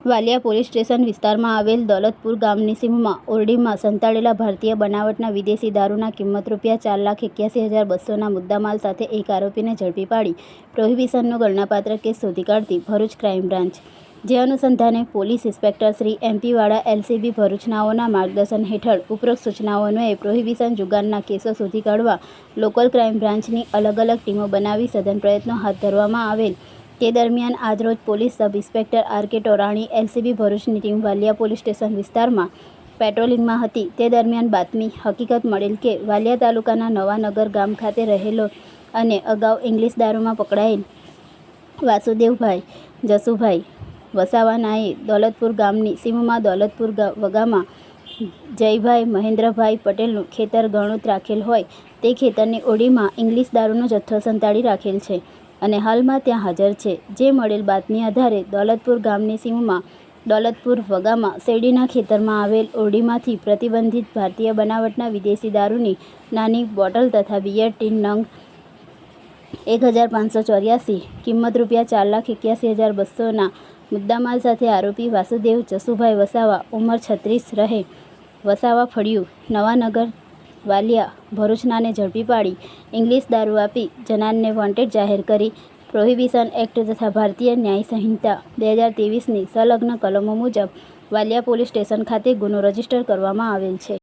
Valia police station વિસ્તારમાં આવેલ દોલતપુર ગામની સીમમાં ઓરડીમાં સંતાડેલા ભારતીય બનાવટના વિદેશી દારૂના કિંમત ₹4,81,200ના મુદ્દામાલ સાથે એક આરોપીને ઝડપી પાડી પ્રોહિબિશનનો ગણનાપાત્ર કેસ શોધી કાઢતી ભરૂચ ક્રાઇમ બ્રાન્ચ. જે અનુસંધાને પોલીસ ઇન્સ્પેક્ટર શ્રી MP વાળા LCB ભરૂચનાઓના માર્ગદર્શન હેઠળ ઉપરોક્ત સૂચનાઓ અન્વયે પ્રોહિબિશન જુગારના કેસો શોધી કાઢવા લોકલ ક્રાઇમ બ્રાન્ચની અલગ અલગ ટીમો બનાવી સઘન પ્રયત્નો હાથ ધરવામાં આવેલ. તે દરમિયાન આજરોજ police sub inspector R.K. Torani LCB ભરૂચની ટીમ વાલિયા પોલીસ સ્ટેશન વિસ્તારમાં પેટ્રોલિંગમાં હતી. તે દરમિયાન બાતમી હકીકત મળેલ કે વાલિયા તાલુકાના નવાનગર ગામ ખાતે રહેલો અને અગાઉ ઇંગ્લિશ દારૂમાં પકડાયેલ વાસુદેવભાઈ જસુભાઈ વસાવાનાએ દોલતપુર ગામની સીમમાં દોલતપુર વગામાં જયભાઈ મહેન્દ્રભાઈ પટેલનું ખેતર ગણુત રાખેલ હોય તે ખેતરની ઓરડીમાં ઇંગ્લિશ દારૂનો જથ્થો સંતાડી રાખેલ છે અને હાલમાં ત્યાં હાજર છે. જે મળેલ બાતમી આધારે દોલતપુર ગામની સીમમાં દોલતપુર વગામાં શેરડીના ખેતરમાં આવેલ ઓરડીમાંથી પ્રતિબંધિત ભારતીય બનાવટના વિદેશી દારૂની નાની બોટલ તથા બિયર ટીન નંગ 1,584 કિંમત ₹4,81,200ના મુદ્દામાલ સાથે આરોપી વાસુદેવ જસુભાઈ વસાવા ઉંમર 36 રહે વસાવા ફળિયું નવાનગર વાલિયા ભરૂચનાને ઝડપી પાડી ઇંગ્લિશ દારૂ આપી જનારને વોન્ટેડ જાહેર કરી પ્રોહિબિશન એક્ટ તથા ભારતીય ન્યાય સંહિતા 2023ની સંલગ્ન કલમો મુજબ વાલિયા પોલીસ સ્ટેશન ખાતે ગુનો રજીસ્ટર કરવામાં આવેલ છે.